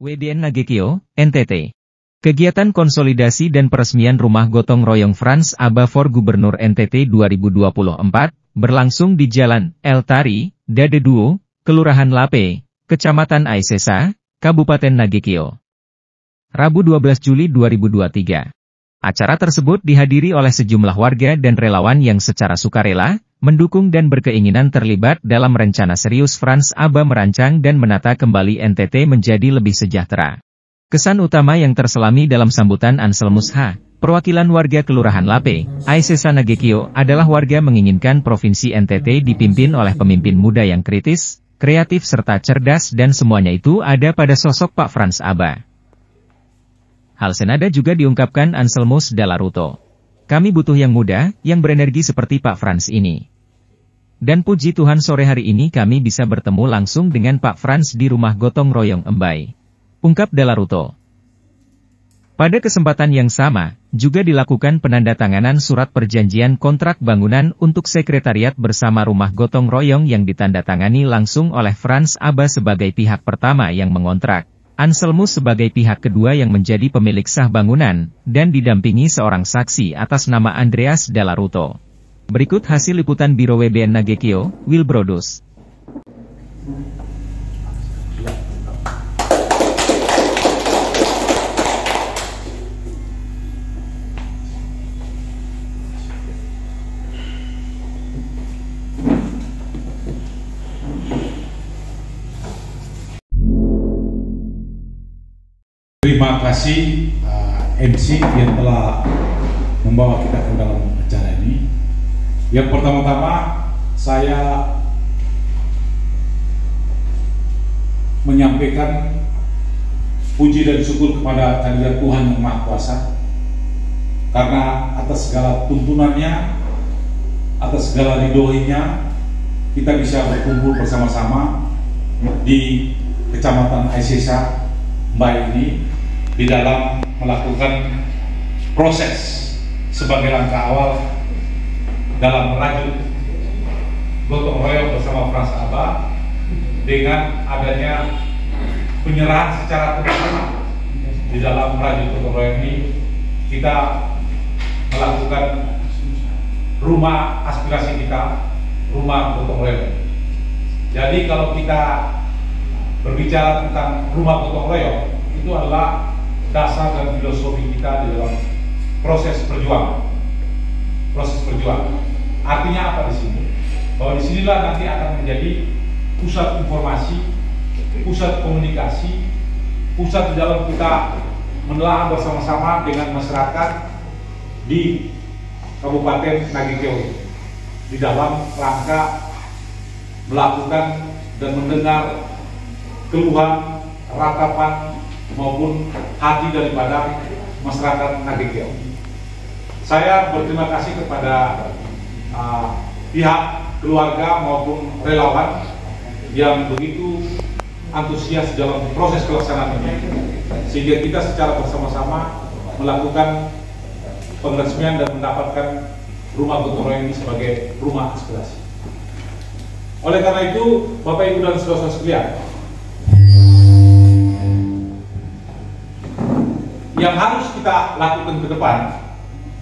WBN Nagekio, NTT. Kegiatan konsolidasi dan peresmian Rumah Gotong Royong Frans Aba for Gubernur NTT 2024 berlangsung di Jalan El Tari, Dade Duo, Kelurahan Lape, Kecamatan Aisesa, Kabupaten Nagekio. Rabu 12 Juli 2023. Acara tersebut dihadiri oleh sejumlah warga dan relawan yang secara sukarela, mendukung dan berkeinginan terlibat dalam rencana serius Frans Aba merancang dan menata kembali NTT menjadi lebih sejahtera. Kesan utama yang terselami dalam sambutan Anselmus H., perwakilan warga Kelurahan Lape, Aisesa Nagekio, adalah warga menginginkan Provinsi NTT dipimpin oleh pemimpin muda yang kritis, kreatif serta cerdas dan semuanya itu ada pada sosok Pak Frans Aba. Hal senada juga diungkapkan Anselmus Dalaruto. Kami butuh yang muda, yang berenergi seperti Pak Frans ini. Dan puji Tuhan sore hari ini kami bisa bertemu langsung dengan Pak Frans di Rumah Gotong Royong Embai. Ungkap Dalaruto. Pada kesempatan yang sama, juga dilakukan penandatanganan surat perjanjian kontrak bangunan untuk sekretariat bersama Rumah Gotong Royong yang ditandatangani langsung oleh Frans Aba sebagai pihak pertama yang mengontrak. Anselmus sebagai pihak kedua yang menjadi pemilik sah bangunan, dan didampingi seorang saksi atas nama Andreas Dalaruto. Berikut hasil liputan Biro WBN Nagekio, Wilbrodus. Terima kasih MC yang telah membawa kita ke dalam acara ini. Yang pertama-tama saya menyampaikan puji dan syukur kepada kehadirat Tuhan Yang Maha Kuasa, karena atas segala tuntunannya, atas segala ridhoinya, kita bisa berkumpul bersama-sama di Kecamatan Aisesa Mbak ini di dalam melakukan proses sebagai langkah awal dalam merajut gotong royong bersama Frans Aba dengan adanya penyerahan secara bersama di dalam merajut gotong royong ini. Kita melakukan rumah aspirasi kita, rumah gotong royong. Jadi kalau kita berbicara tentang rumah gotong royong, itu adalah dasar dan filosofi kita di dalam proses perjuangan. Proses perjuangan. Artinya apa di sini? Bahwa disinilah nanti akan menjadi pusat informasi, pusat komunikasi, pusat di dalam kita menelaah bersama-sama dengan masyarakat di Kabupaten Nagekio di dalam rangka melakukan dan mendengar keluhan, ratapan maupun hati daripada masyarakat Nagekio. Saya berterima kasih kepada pihak keluarga maupun relawan yang begitu antusias dalam proses pelaksanaan ini, sehingga kita secara bersama-sama melakukan penresmian dan mendapatkan rumah gotong royong ini sebagai rumah aspirasi. Oleh karena itu, Bapak Ibu dan saudara-saudara sekalian, yang harus kita lakukan ke depan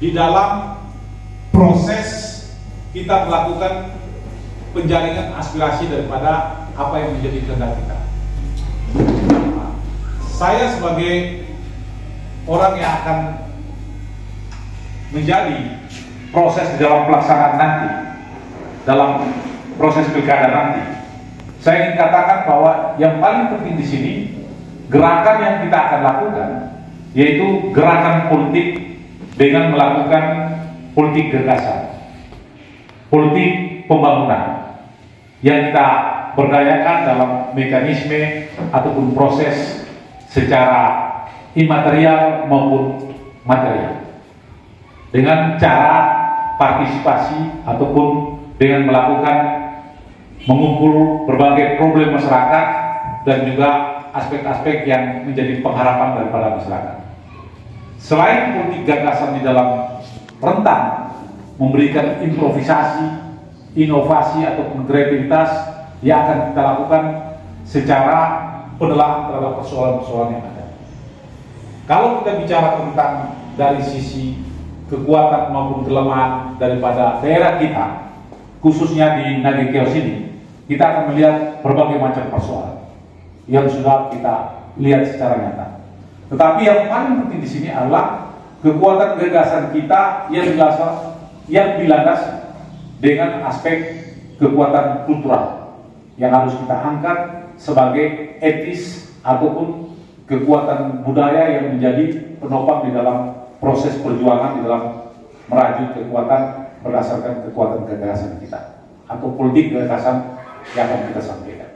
di dalam proses kita melakukan penjaringan aspirasi daripada apa yang menjadi kehendak kita. Saya sebagai orang yang akan menjadi proses di dalam pelaksanaan nanti, dalam proses pilkada nanti, saya ingin katakan bahwa yang paling penting di sini gerakan yang kita akan lakukan, yaitu gerakan politik dengan melakukan politik gagasan, politik pembangunan yang kita berdayakan dalam mekanisme ataupun proses secara imaterial maupun material, dengan cara partisipasi ataupun dengan melakukan mengumpul berbagai problem masyarakat dan juga aspek-aspek yang menjadi pengharapan daripada masyarakat. Selain politik gagasan di dalam rentang memberikan improvisasi, inovasi ataupun kreativitas yang akan kita lakukan secara penelaahan terhadap persoalan-persoalan yang ada. Kalau kita bicara tentang dari sisi kekuatan maupun kelemahan daripada daerah kita, khususnya di Nage Keos ini, kita akan melihat berbagai macam persoalan yang sudah kita lihat secara nyata. Tetapi yang paling penting di sini adalah kekuatan gagasan kita yang dilandasi dengan aspek kekuatan kultural yang harus kita angkat sebagai etis ataupun kekuatan budaya yang menjadi penopang di dalam proses perjuangan di dalam merajut kekuatan berdasarkan kekuatan gagasan kita atau politik gagasan yang akan kita sampaikan.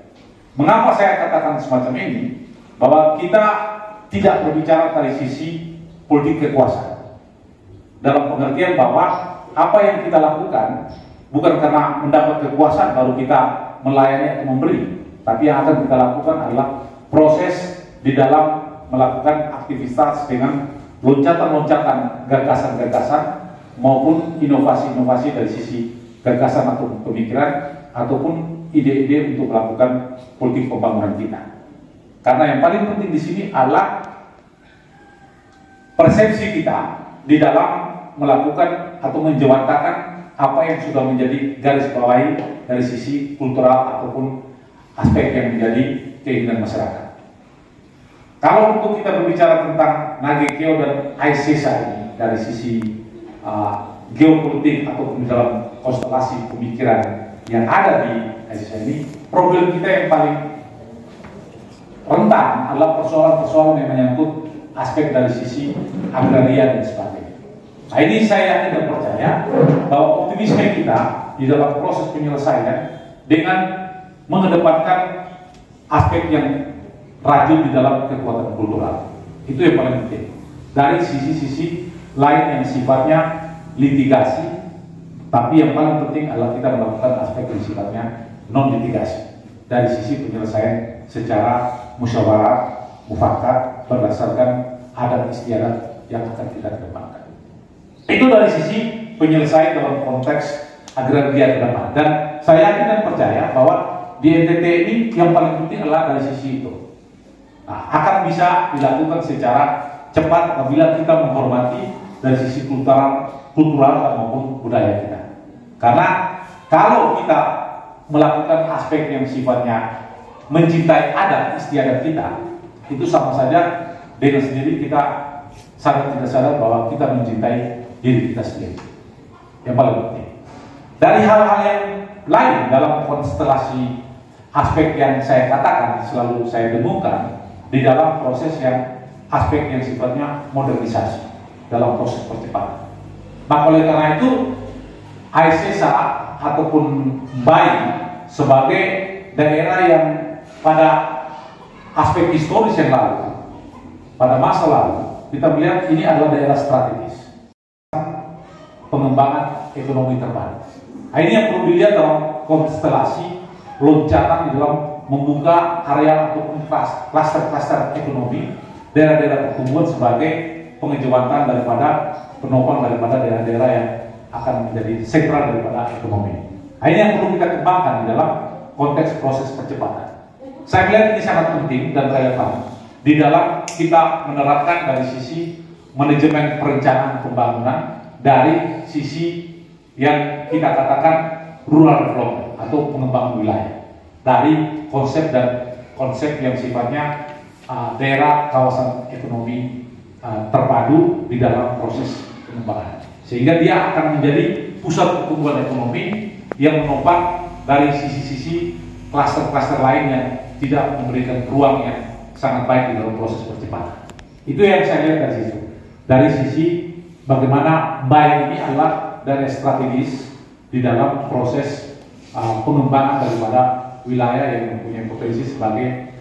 Mengapa saya katakan semacam ini? Bahwa kita tidak berbicara dari sisi politik kekuasaan, dalam pengertian bahwa apa yang kita lakukan bukan karena mendapat kekuasaan baru kita melayani atau memberi, tapi yang akan kita lakukan adalah proses di dalam melakukan aktivitas dengan loncatan-loncatan gagasan-gagasan maupun inovasi-inovasi dari sisi gagasan atau pemikiran ataupun ide-ide untuk melakukan politik pembangunan kita. Karena yang paling penting di sini adalah persepsi kita di dalam melakukan atau menjewantahkan apa yang sudah menjadi garis bawahi dari sisi kultural ataupun aspek yang menjadi keinginan masyarakat. Kalau untuk kita berbicara tentang Nage Keo dan Aisesa ini dari sisi geopolitik ataupun dalam konstelasi pemikiran yang ada di Aisesa ini, problem kita yang paling rentan adalah persoalan-persoalan yang menyangkut aspek dari sisi agraria dan sebagainya. Nah, ini saya yakin dan percaya bahwa optimisme kita di dalam proses penyelesaian dengan mengedepankan aspek yang rajin di dalam kekuatan kultural itu yang paling penting dari sisi-sisi lain yang sifatnya litigasi, tapi yang paling penting adalah kita melakukan aspek yang sifatnya non litigasi dari sisi penyelesaian secara musyawarah mufakat berdasarkan adat istiadat yang akan kita kedepankan. Itu dari sisi penyelesaian dalam konteks agraria ke depan. Dan saya yakin dan percaya bahwa di NTT ini yang paling penting adalah dari sisi itu. Nah, akan bisa dilakukan secara cepat apabila kita menghormati dari sisi kultural maupun budaya kita. Karena kalau kita melakukan aspek yang sifatnya mencintai adat istiadat kita, itu sama saja dengan sendiri kita sadar tidak sadar bahwa kita mencintai diri kita sendiri. Yang paling penting. Dari hal-hal yang lain dalam konstelasi aspek yang saya katakan selalu saya dengungkan di dalam proses yang aspek yang sifatnya modernisasi dalam proses percepatan. Maka oleh karena itu Aisesa ataupun Bai sebagai daerah yang pada aspek historis yang lalu, pada masa lalu kita melihat ini adalah daerah strategis pengembangan ekonomi terbaru. Nah, ini yang perlu dilihat dalam konstelasi loncatan di dalam membuka area ataupun klaster-klaster ekonomi daerah-daerah pertumbuhan sebagai pengejauhan daripada penopang daripada daerah-daerah yang akan menjadi sentral daripada ekonomi. Nah, ini yang perlu kita kembangkan di dalam konteks proses percepatan. Saya melihat ini sangat penting dan relevan di dalam kita menerapkan dari sisi manajemen perencanaan pembangunan dari sisi yang kita katakan rural development atau pengembangan wilayah dari konsep yang sifatnya daerah kawasan ekonomi terpadu di dalam proses pengembangan, sehingga dia akan menjadi pusat pertumbuhan ekonomi yang menopang dari sisi-sisi klaster-klaster lain yang tidak memberikan ruang yang sangat baik di dalam proses percepatan. Itu yang saya lihat dari situ. Dari sisi bagaimana baik ini adalah dari strategis di dalam proses pengembangan daripada wilayah yang mempunyai potensi sebagai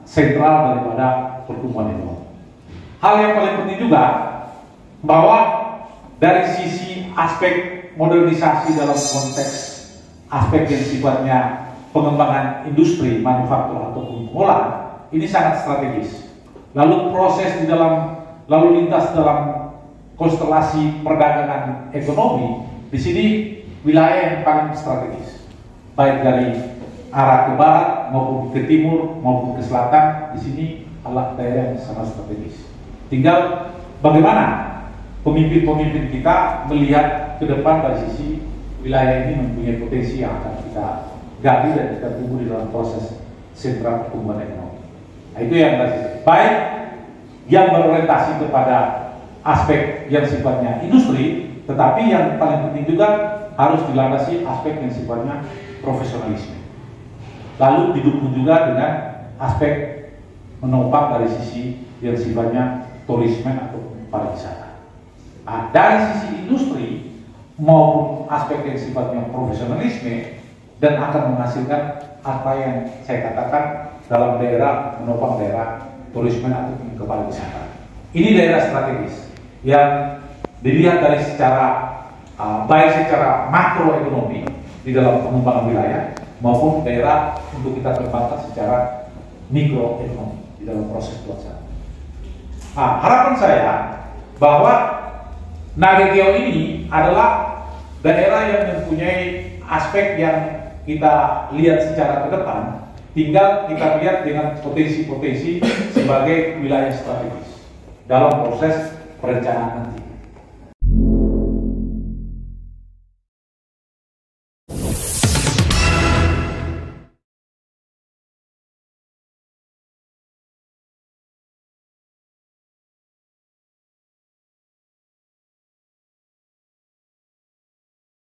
sentral daripada pertumbuhan ekonomi. Hal yang paling penting juga bahwa dari sisi aspek modernisasi dalam konteks aspek yang sifatnya pengembangan industri, manufaktur ataupun pengolahan ini sangat strategis. Lalu proses di dalam lalu lintas dalam konstelasi perdagangan ekonomi di sini wilayah yang paling strategis, baik dari arah ke barat maupun ke timur maupun ke selatan, di sini adalah daerah yang sangat strategis. Tinggal bagaimana pemimpin-pemimpin kita melihat ke depan dari sisi wilayah ini mempunyai potensi yang akan kita gali dan kita tunggu di dalam proses sentra pertumbuhan ekonomi. Nah, itu yang baik yang berorientasi kepada aspek yang sifatnya industri, tetapi yang paling penting juga harus dilandasi aspek yang sifatnya profesionalisme. Lalu didukung juga dengan aspek menopang dari sisi yang sifatnya tourisme atau pariwisata. Nah, dari sisi industri maupun aspek yang sifatnya profesionalisme dan akan menghasilkan apa yang saya katakan dalam daerah menopang daerah turisme atau kepariwisata. Ini daerah strategis yang dilihat dari secara baik secara makroekonomi di dalam pengembangan wilayah maupun daerah untuk kita kembangkan secara mikroekonomi di dalam proses pelaksanaan. Nah, harapan saya bahwa Nagekeo ini adalah daerah yang mempunyai aspek yang kita lihat secara ke depan, tinggal kita lihat dengan potensi-potensi sebagai wilayah strategis dalam proses perencanaan nanti.